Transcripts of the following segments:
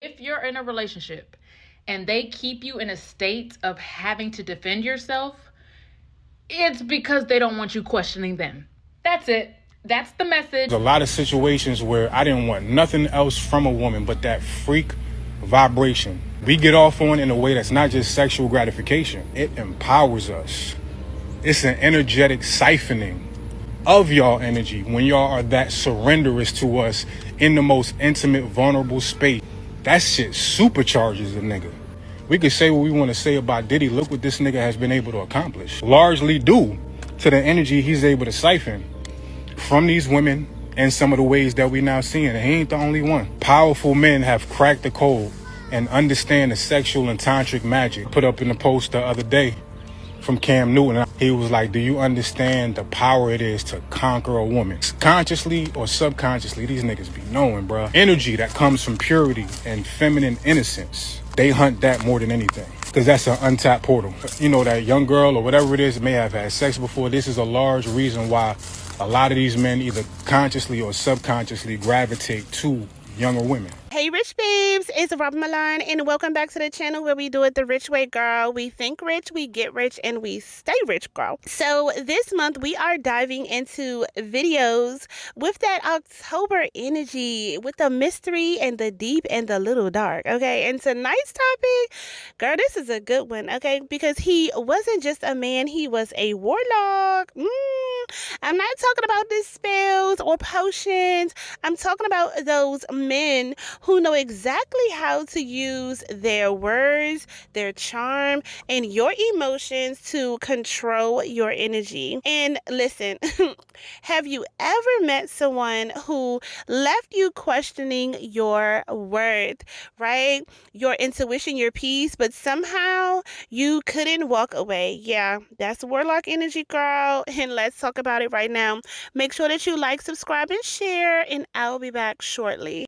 If you're in a relationship and they keep you in a state of having to defend yourself, it's because they don't want you questioning them. That's it. That's the message. There's a lot of situations where I didn't want nothing else from a woman but that freak vibration. We get off on in a way that's not just sexual gratification. It empowers us. It's an energetic siphoning of y'all energy when y'all are that surrenderous to us in the most intimate, vulnerable space. That shit supercharges a nigga. We could say what we want to say about Diddy. Look what this nigga has been able to accomplish. Largely due to the energy he's able to siphon from these women and some of the ways that we now seeing. And he ain't the only one. Powerful men have cracked the code and understand the sexual and tantric magic. Put up in the post the other day from Cam Newton. He was like, do you understand the power it is to conquer a woman? Consciously or subconsciously, these niggas be knowing, bro. Energy that comes from purity and feminine innocence. They hunt that more than anything. Because that's an untapped portal. You know, that young girl or whatever it is may have had sex before. This is a large reason why a lot of these men either consciously or subconsciously gravitate to younger women. Hey Rych Babes, it's Robyn Milan and welcome back to the channel where we do it the rich way, girl. We think rich, we get rich, and we stay rich, girl. So this month we are diving into videos with that October energy, with the mystery and the deep and the little dark, okay? And tonight's topic, girl, this is a good one, okay? Because he wasn't just a man, he was a warlock. I'm not talking about the spells or potions. I'm talking about those men who know exactly how to use their words, their charm, and your emotions to control your energy. And listen, have you ever met someone who left you questioning your worth, right? Your intuition, your peace, but somehow you couldn't walk away? Yeah, that's warlock energy, girl. And let's talk about it right now. Make sure that you like, subscribe, and share, and I'll be back shortly.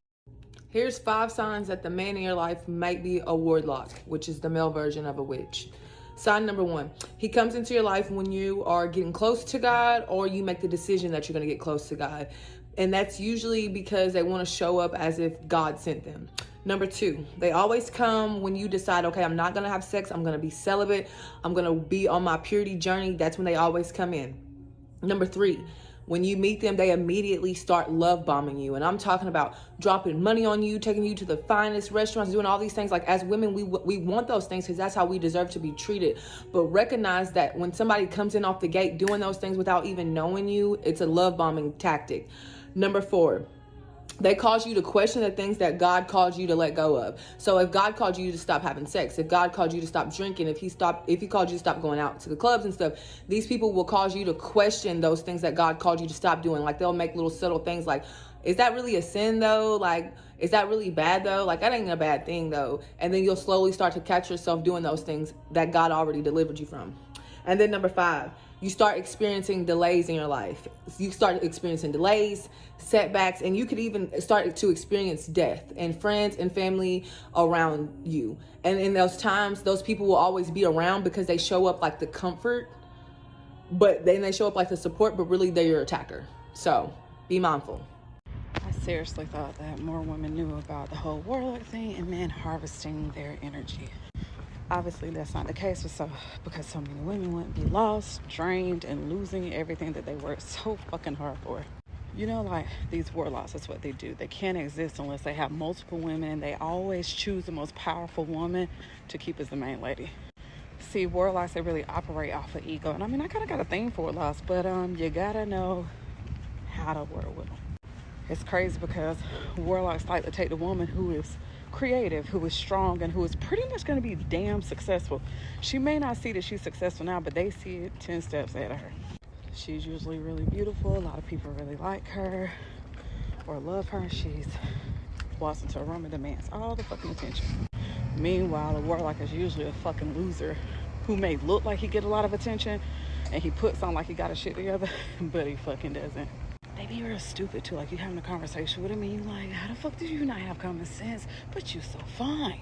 Here's 5 signs that the man in your life might be a warlock, which is the male version of a witch. Sign number 1, he comes into your life when you are getting close to God or you make the decision that you're going to get close to God. And that's usually because they want to show up as if God sent them. Number 2, they always come when you decide, okay, I'm not going to have sex. I'm going to be celibate. I'm going to be on my purity journey. That's when they always come in. Number 3, when you meet them, they immediately start love bombing you. And I'm talking about dropping money on you, taking you to the finest restaurants, doing all these things. Like, as women, we want those things because that's how we deserve to be treated. But recognize that when somebody comes in off the gate doing those things without even knowing you, it's a love bombing tactic. Number 4, they cause you to question the things that God called you to let go of. So if God called you to stop having sex, if God called you to stop drinking, if he called you to stop going out to the clubs and stuff, these people will cause you to question those things that God called you to stop doing. Like, they'll make little subtle things like, is that really a sin though? Like, is that really bad though? Like, that ain't a bad thing though. And then you'll slowly start to catch yourself doing those things that God already delivered you from. And then number 5, you start experiencing delays in your life. You start experiencing delays, setbacks, and you could even start to experience death and friends and family around you. And in those times, those people will always be around because they show up like the comfort, but then they show up like the support, but really they're your attacker. So be mindful. I seriously thought that more women knew about the whole warlock thing and men harvesting their energy. Obviously, that's not the case because so many women wouldn't be lost, drained, and losing everything that they worked so fucking hard for. You know, like, these warlocks, that's what they do. They can't exist unless they have multiple women, and they always choose the most powerful woman to keep as the main lady. See, warlocks, they really operate off of ego. And I mean, I kind of got a thing for warlocks, but you gotta know how to work with them. It's crazy because warlocks like to take the woman who is creative, who is strong, and who is pretty much going to be damn successful. She may not see that she's successful now, but they see it 10 steps ahead of her. She's usually really beautiful. A lot of people really like her or love her. She's walks into a room and demands all the fucking attention. Meanwhile, a warlock is usually a fucking loser who may look like he get a lot of attention and he puts on like he got his shit together, but he fucking doesn't. They be real stupid too. Like, you having a conversation with him and you like, how the fuck did you not have common sense? But you so fine.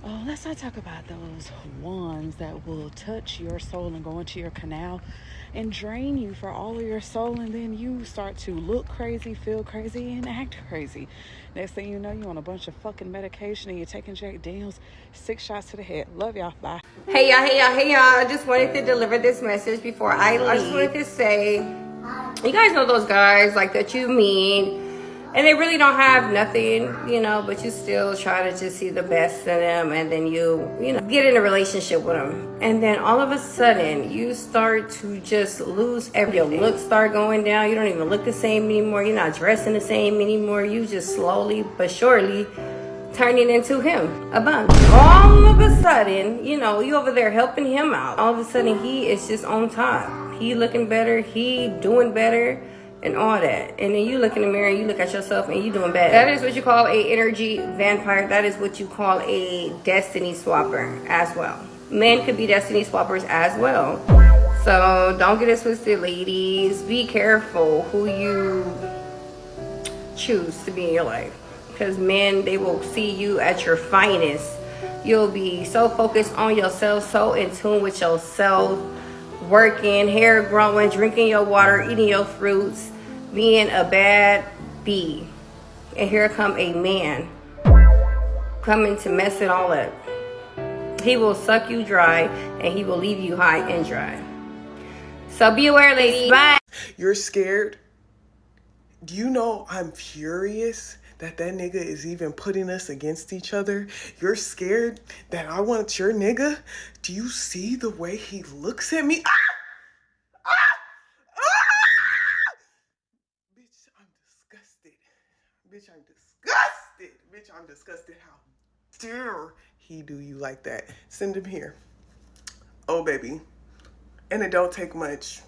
Oh, let's not talk about those ones that will touch your soul and go into your canal and drain you for all of your soul, and then you start to look crazy, feel crazy, and act crazy. Next thing you know, you're on a bunch of fucking medication and you're taking Jack Daniels, 6 shots to the head. Love y'all. Bye. Hey y'all, hey y'all, hey y'all. I just wanted to deliver this message before I leave. I just wanted to say, you guys know those guys like that you meet and they really don't have nothing, you know, but you still try to just see the best in them, and then you know, get in a relationship with them. And then all of a sudden, you start to just lose everything. Your looks start going down. You don't even look the same anymore. You're not dressing the same anymore. You just slowly but surely turning into him, a bum. All of a sudden, you know, you over there helping him out. All of a sudden, he is just on top. He looking better. He doing better. And all that. And then you look in the mirror and you look at yourself and you doing bad. That is what you call a energy vampire. That is what you call a destiny swapper as well. Men could be destiny swappers as well. So don't get it twisted, ladies. Be careful who you choose to be in your life. Because men, they will see you at your finest. You'll be so focused on yourself, so in tune with yourself, working, hair growing, drinking your water, eating your fruits, being a bad bee. And here come a man coming to mess it all up. He will suck you dry and he will leave you high and dry. So be aware, ladies. Bye. You're scared? Do you know I'm furious that nigga is even putting us against each other? You're scared that I want your nigga? Do you see the way he looks at me? Ah! Ah! Ah! Bitch, I'm disgusted. Bitch, I'm disgusted. Bitch, I'm disgusted. How dare he do you like that? Send him here. Oh, baby. And it don't take much.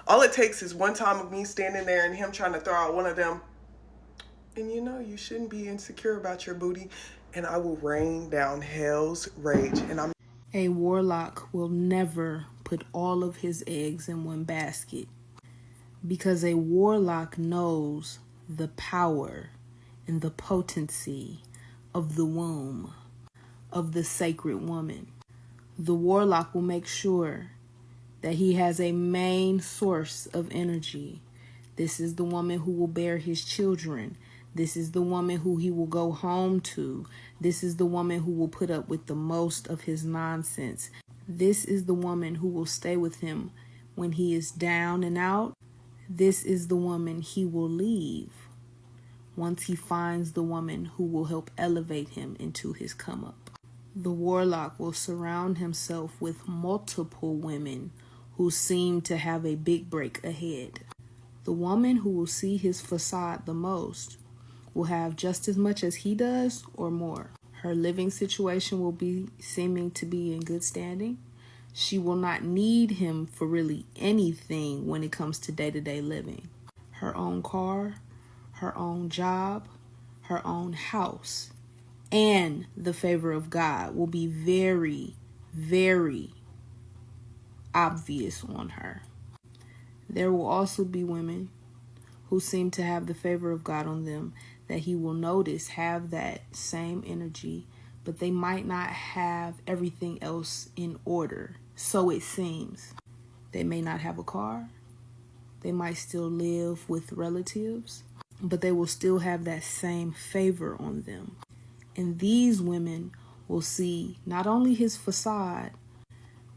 All it takes is one time of me standing there and him trying to throw out one of them. And you know, you shouldn't be insecure about your booty. And I will rain down hell's rage. And A warlock will never put all of his eggs in one basket, because a warlock knows the power and the potency of the womb of the sacred woman. The warlock will make sure that he has a main source of energy. This is the woman who will bear his children. This is the woman who he will go home to. This is the woman who will put up with the most of his nonsense. This is the woman who will stay with him when he is down and out. This is the woman he will leave once he finds the woman who will help elevate him into his come up. The warlock will surround himself with multiple women who seem to have a big break ahead. The woman who will see his facade the most will have just as much as he does or more. Her living situation will be seeming to be in good standing. She will not need him for really anything when it comes to day-to-day living. Her own car, her own job, her own house, and the favor of God will be very, very obvious on her. There will also be women who seem to have the favor of God on them that he will notice have that same energy, but they might not have everything else in order. So it seems. They may not have a car. They might still live with relatives, but they will still have that same favor on them. And these women will see not only his facade,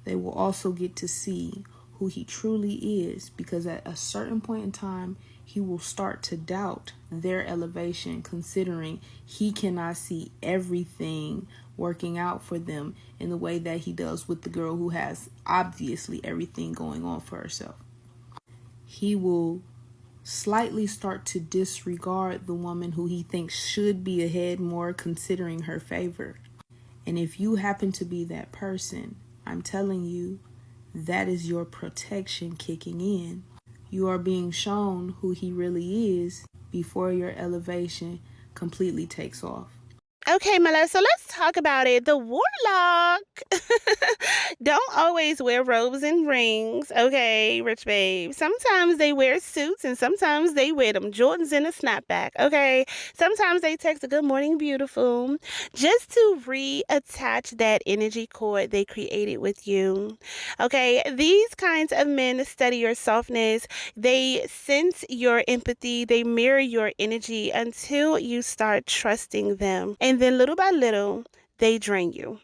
they will also get to see who he truly is, because at a certain point in time, he will start to doubt their elevation, considering he cannot see everything working out for them in the way that he does with the girl who has obviously everything going on for herself. He will slightly start to disregard the woman who he thinks should be ahead more, considering her favor. And if you happen to be that person, I'm telling you, that is your protection kicking in. You are being shown who he really is before your elevation completely takes off. Okay, my love, so let's talk about it. The warlock Don't always wear robes and rings, okay, Rich Babe. Sometimes they wear suits and sometimes they wear them Jordans in a snapback, okay? Sometimes they text a good morning, beautiful, just to reattach that energy cord they created with you, okay? These kinds of men study your softness. They sense your empathy. They mirror your energy until you start trusting them. And then little by little, they drain you.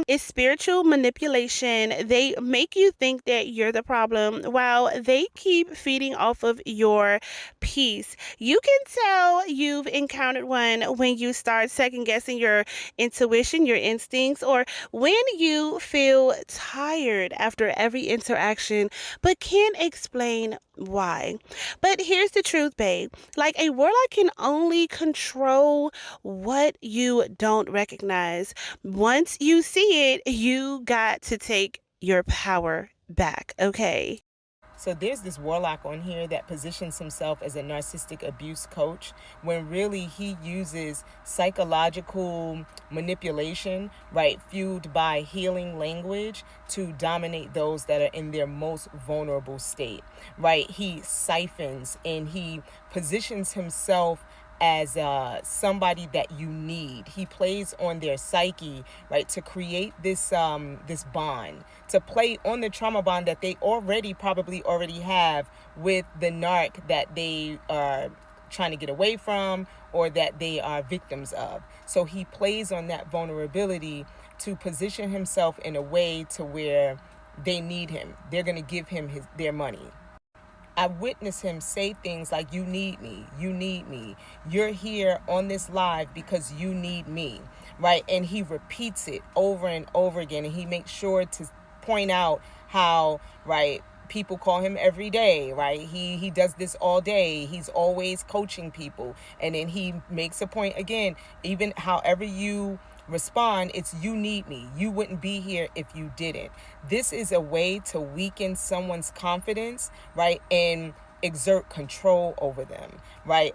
It's spiritual manipulation. They make you think that you're the problem while they keep feeding off of your peace. You can tell you've encountered one when you start second guessing your intuition, your instincts, or when you feel tired after every interaction but can't explain why. But here's the truth, babe. Like, a warlock can only control what you don't recognize. Once you see it, you got to take your power back, okay? So there's this warlock on here that positions himself as a narcissistic abuse coach when really he uses psychological manipulation, right, fueled by healing language to dominate those that are in their most vulnerable state, right? He siphons and he positions himself as somebody that you need. He plays on their psyche, right, to create this this bond, to play on the trauma bond that they probably already have with the narc that they are trying to get away from or that they are victims of. So he plays on that vulnerability to position himself in a way to where they need him. They're going to give him their money. I witnessed him say things like, you need me, you're here on this live because you need me, right? And he repeats it over and over again, and he makes sure to point out how, right, people call him every day, right? He does this all day. He's always coaching people. And then he makes a point again, even however you respond, it's you need me. You wouldn't be here if you didn't. This is a way to weaken someone's confidence, right? And exert control over them, right?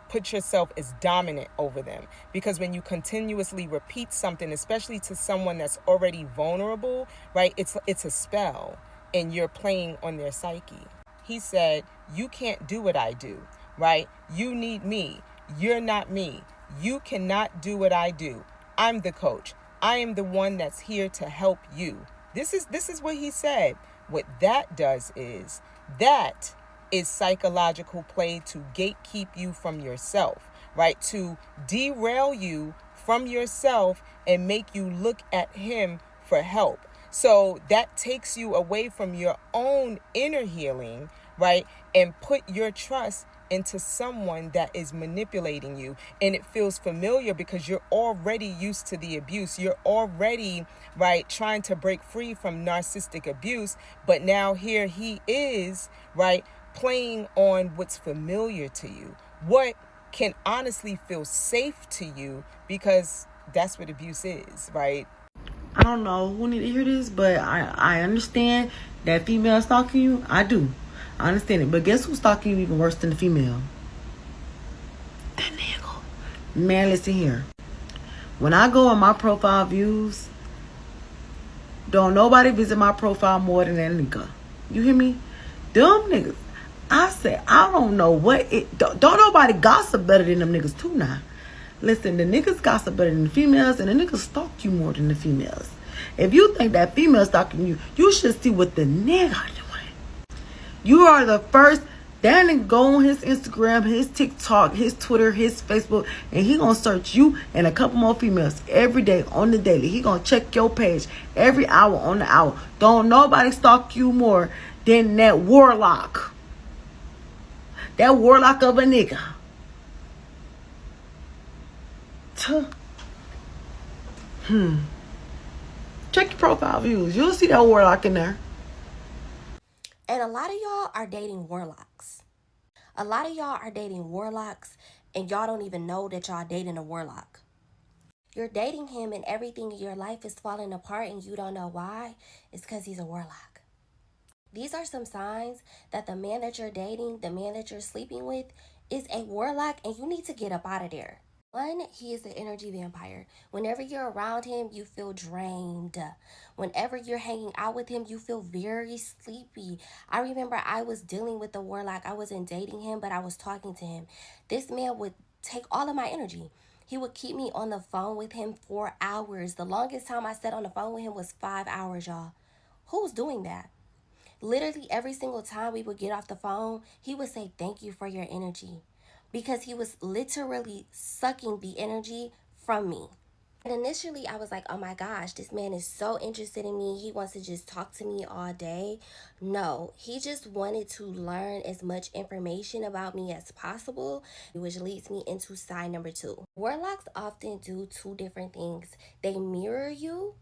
Put yourself as dominant over them. Because when you continuously repeat something, especially to someone that's already vulnerable, right? It's a spell and you're playing on their psyche. He said, you can't do what I do, right? You need me. You're not me. You cannot do what I do. I'm the coach. I am the one that's here to help you. This is what he said. What that does is, that is psychological play to gatekeep you from yourself, right? To derail you from yourself and make you look at him for help. So that takes you away from your own inner healing, right? And put your trust into someone that is manipulating you. And it feels familiar because you're already used to the abuse. You're already, right, trying to break free from narcissistic abuse. But now here he is, right, playing on what's familiar to you. What can honestly feel safe to you, because that's what abuse is, right? I don't know who need to hear this, but I understand that female stalking you. I do. I understand it. But guess who's stalking you even worse than the female? That nigga. Man, listen here. When I go on my profile views, don't nobody visit my profile more than that nigga. You hear me? Them niggas. I said, I don't know what it... Don't nobody gossip better than them niggas too now. Listen, the niggas gossip better than the females, and the niggas stalk you more than the females. If you think that female stalking you, you should see what the nigga doing. You are the first. That nigga go on his Instagram, his TikTok, his Twitter, his Facebook, and he gonna search you and a couple more females every day on the daily. He gonna check your page every hour on the hour. Don't nobody stalk you more than that warlock. That warlock of a nigga. Check your profile views. You'll see that warlock in there. And a lot of y'all are dating warlocks. A lot of y'all are dating warlocks, and y'all don't even know that y'all dating a warlock. You're dating him and everything in your life is falling apart and you don't know why. It's because he's a warlock. These are some signs that the man that you're dating, the man that you're sleeping with, is a warlock, and you need to get up out of there. One, he is an energy vampire. Whenever you're around him, you feel drained. Whenever you're hanging out with him, you feel very sleepy. I remember I was dealing with the Warlock. I wasn't dating him, but I was talking to him. This man would take all of my energy. He would keep me on the phone with him for hours. The longest time I sat on the phone with him was 5 hours, y'all. Who's doing that? Literally every single time we would get off the phone, he would say, "Thank you for your energy." Because he was literally sucking the energy from me. And initially I was like, oh my gosh, this man is so interested in me. He wants to just talk to me all day. No, he just wanted to learn as much information about me as possible, which leads me into side number 2. Warlocks often do 2 different things. They mirror you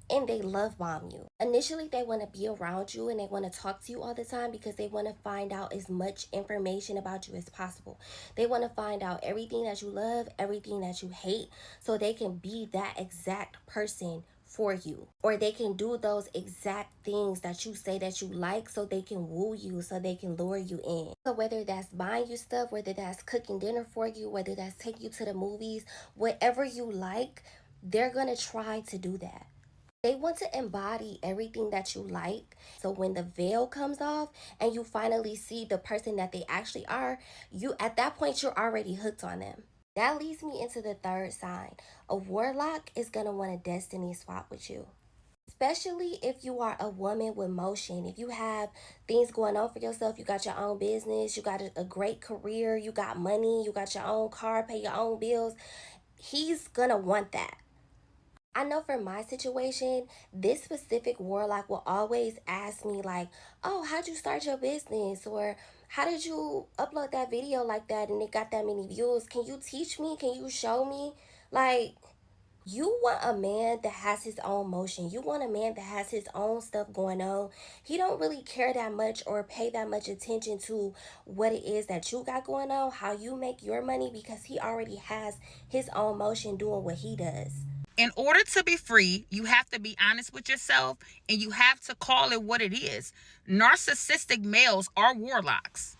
and they love bomb you. Initially, they want to be around you and they want to talk to you all the time because they want to find out as much information about you as possible. They want to find out everything that you love, everything that you hate, so they can be that exact person for you. Or they can do those exact things that you say that you like so they can woo you, so they can lure you in. So whether that's buying you stuff, whether that's cooking dinner for you, whether that's taking you to the movies, whatever you like, they're going to try to do that. They want to embody everything that you like. So when the veil comes off and you finally see the person that they actually are, at that point, you're already hooked on them. That leads me into the 3rd sign. A Warlock is going to want a destiny swap with you. Especially if you are a woman with motion. If you have things going on for yourself, you got your own business, you got a great career, you got money, you got your own car, pay your own bills. He's going to want that. I know for my situation, this specific Warlock will always ask me like, oh, how'd you start your business? Or how did you upload that video like that and it got that many views? Can you teach me? Can you show me? Like, you want a man that has his own motion. You want a man that has his own stuff going on. He don't really care that much or pay that much attention to what it is that you got going on, how you make your money, because he already has his own motion doing what he does. In order to be free, you have to be honest with yourself and you have to call it what it is. Narcissistic males are warlocks.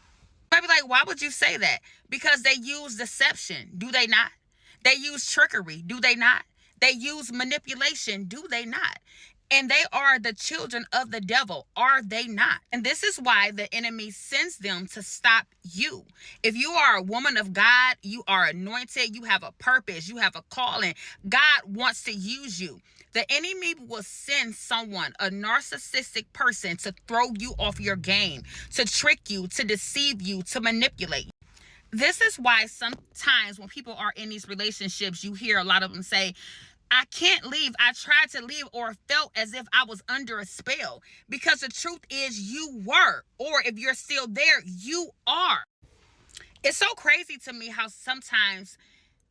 You might be like, why would you say that? Because they use deception, do they not? They use trickery, do they not? They use manipulation, do they not? And they are the children of the devil, are they not? And this is why the enemy sends them to stop you. If you are a woman of God, you are anointed, you have a purpose, you have a calling. God wants to use you. The enemy will send someone, a narcissistic person, to throw you off your game, to trick you, to deceive you, to manipulate you. This is why sometimes when people are in these relationships, you hear a lot of them say, I can't leave. I tried to leave or felt as if I was under a spell. Because the truth is you were. Or if you're still there, you are. It's so crazy to me how sometimes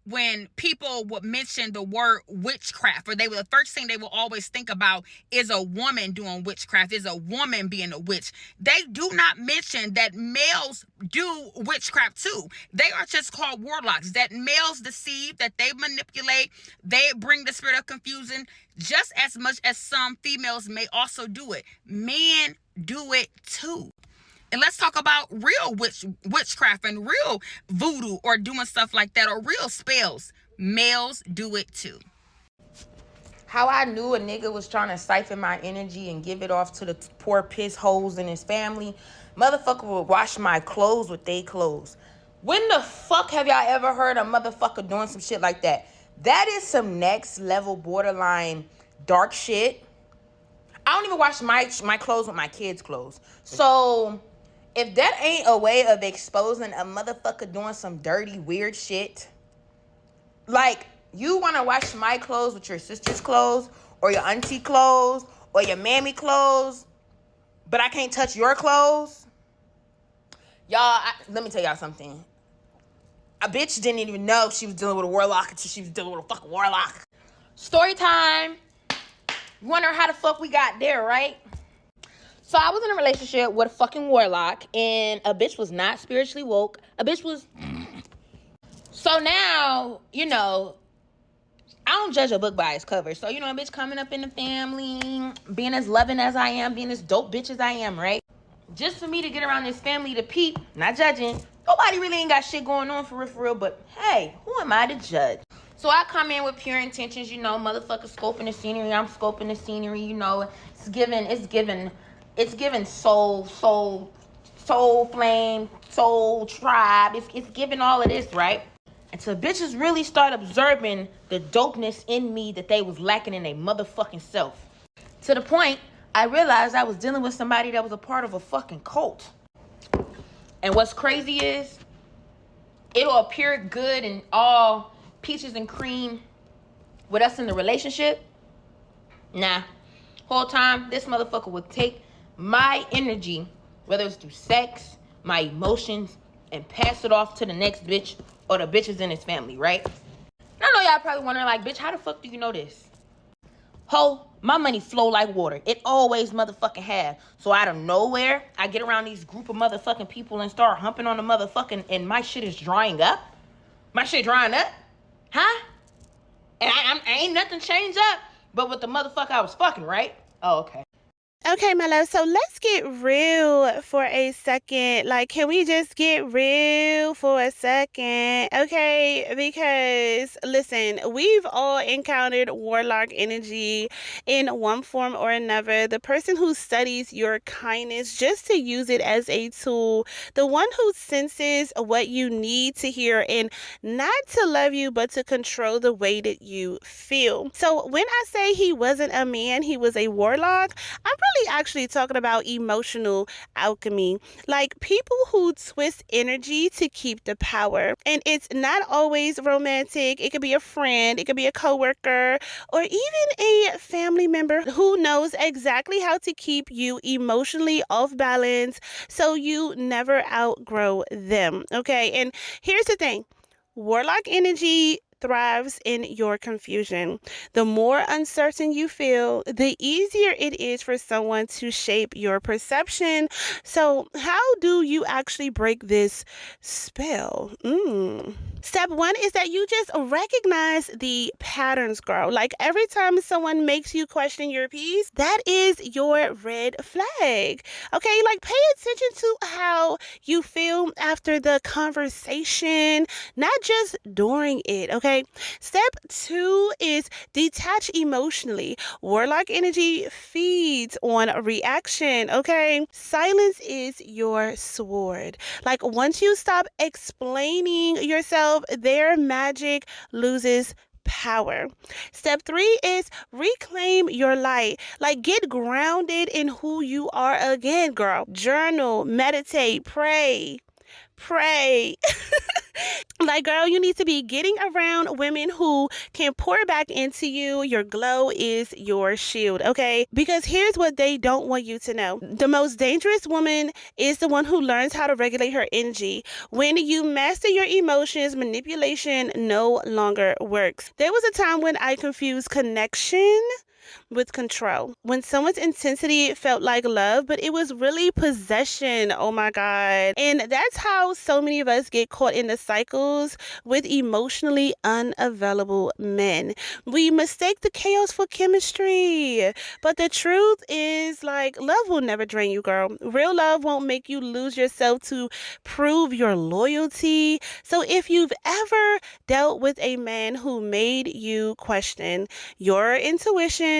when people would mention the word witchcraft, or the first thing they will always think about is a woman doing witchcraft, is a woman being a witch. They do not mention that males do witchcraft too. They are just called warlocks, that males deceive, that they manipulate, they bring the spirit of confusion just as much as some females may also do it. Men do it too. And let's talk about real witchcraft and real voodoo or doing stuff like that, or real spells. Males do it too. How I knew a nigga was trying to siphon my energy and give it off to the poor piss holes in his family, motherfucker would wash my clothes with they clothes. When the fuck have y'all ever heard a motherfucker doing some shit like that? That is some next level borderline dark shit. I don't even wash my clothes with my kids' clothes. So if that ain't a way of exposing a motherfucker doing some dirty, weird shit, like, you want to wash my clothes with your sister's clothes, or your auntie clothes, or your mammy clothes, but I can't touch your clothes? Y'all, let me tell y'all something. A bitch didn't even know she was dealing with a warlock until she was dealing with a fucking warlock. Story time. You wonder how the fuck we got there, right? So I was in a relationship with a fucking warlock, and a bitch was not spiritually woke. A bitch was... So now, you know, I don't judge a book by its cover. So, you know, a bitch coming up in the family, being as loving as I am, being as dope bitch as I am, right? Just for me to get around this family to peep, not judging, Nobody really ain't got shit going on for real, but hey, who am I to judge? So I come in with pure intentions, you know, motherfucker scoping the scenery, I'm scoping the scenery, you know, it's given soul flame, soul tribe, it's giving all of this, right? Until bitches really start observing the dopeness in me that they was lacking in their motherfucking self. To the point, I realized I was dealing with somebody that was a part of a fucking cult. And what's crazy is, it'll appear good and all peaches and cream with us in the relationship. Nah. Whole time, this motherfucker would take my energy, whether it's through sex, my emotions, and pass it off to the next bitch or the bitches in his family, right? And I know y'all probably wondering, like, bitch, how the fuck do you know this? Ho, my money flow like water. It always motherfucking have. So out of nowhere, I get around these group of motherfucking people and start humping on the motherfucking, and my shit is drying up. My shit drying up? Huh? And I ain't nothing changed up, but with the motherfucker I was fucking, right? Oh, okay. Okay, my love, so let's get real for a second. Like, can we just get real for a second? Okay, because listen, we've all encountered warlock energy in one form or another. The person who studies your kindness just to use it as a tool, the one who senses what you need to hear and not to love you, but to control the way that you feel. So when I say he wasn't a man, he was a warlock, I'm really actually talking about emotional alchemy, like people who twist energy to keep the power. And it's not always romantic. It could be a friend, it could be a coworker, or even a family member who knows exactly how to keep you emotionally off balance so you never outgrow them. Okay, and here's the thing. Warlock energy thrives in your confusion. The more uncertain you feel, the easier it is for someone to shape your perception. So how do you actually break this spell? Step one is that you just recognize the patterns, girl. Like every time someone makes you question your peace, that is your red flag. Okay, like pay attention to how you feel after the conversation, not just during it. Okay, step two is detach emotionally. Warlock energy feeds on reaction. Okay, silence is your sword. Like once you stop explaining yourself, their magic loses power. Step three is reclaim your light. Like get grounded in who you are again, girl. Journal, meditate, pray. Like, girl, you need to be getting around women who can pour back into you. Your glow is your shield, okay? Because here's what they don't want you to know. The most dangerous woman is the one who learns how to regulate her energy. When you master your emotions, manipulation no longer works. There was a time when I confused connection with control. When someone's intensity felt like love, but it was really possession. Oh my God. And that's how so many of us get caught in the cycles with emotionally unavailable men. We mistake the chaos for chemistry. But the truth is, like, love will never drain you, girl. Real love won't make you lose yourself to prove your loyalty. So if you've ever dealt with a man who made you question your intuition,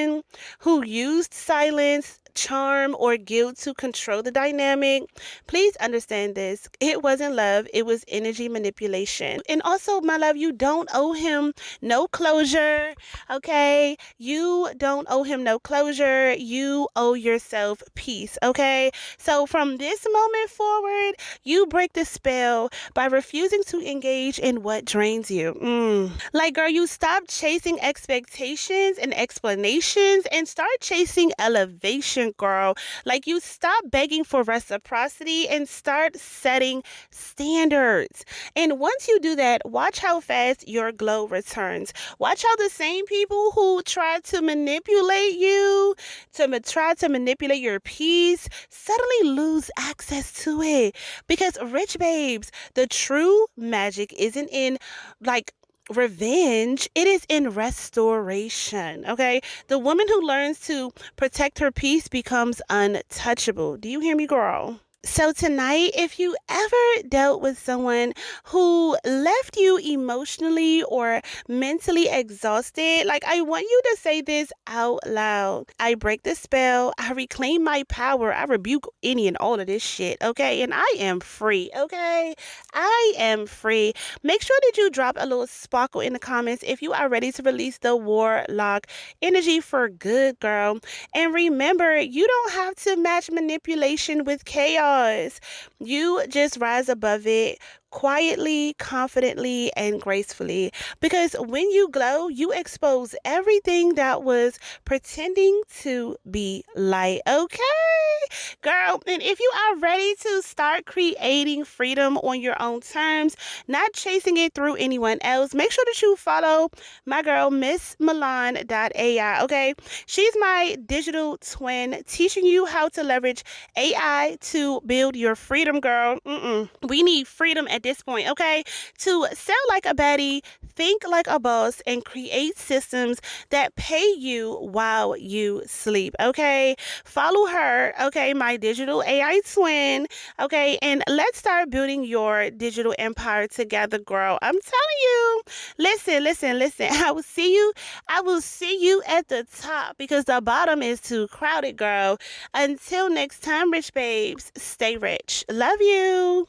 who used silence, charm, or guilt to control the dynamic, please understand this. It wasn't love, it was energy manipulation. And also, my love, you don't owe him no closure, okay? You don't owe him no closure. You owe yourself peace, okay? So from this moment forward, you break the spell by refusing to engage in what drains you. Like, girl, you stop chasing expectations and explanations and start chasing elevation, girl. Like, you stop begging for reciprocity and start setting standards. And once you do that, watch how fast your glow returns. Watch how the same people who try to manipulate you, try to manipulate your peace, suddenly lose access to it. Because Rych Babes, the true magic isn't in, like, revenge, it is in restoration. Okay, the woman who learns to protect her peace becomes untouchable. Do you hear me, girl? So tonight, if you ever dealt with someone who left you emotionally or mentally exhausted, like, I want you to say this out loud. I break the spell. I reclaim my power. I rebuke any and all of this shit, okay? And I am free, okay? I am free. Make sure that you drop a little sparkle in the comments if you are ready to release the Warlock energy for good, girl. And remember, you don't have to match manipulation with chaos. You just rise above it quietly, confidently, and gracefully. Because when you glow, you expose everything that was pretending to be light, okay? Girl, and if you are ready to start creating freedom on your own terms, not chasing it through anyone else, make sure that you follow my girl, Miss Milan.ai, okay? She's my digital twin, teaching you how to leverage AI to build your freedom, girl. We need freedom at this point, okay? To sell like a baddie, think like a boss, and create systems that pay you while you sleep, okay? Follow her, okay, my digital AI twin, okay? And let's start building your digital empire together, girl. I'm telling you. Listen. I will see you at the top because the bottom is too crowded, girl. Until next time, Rich Babes, stay rich. Love you.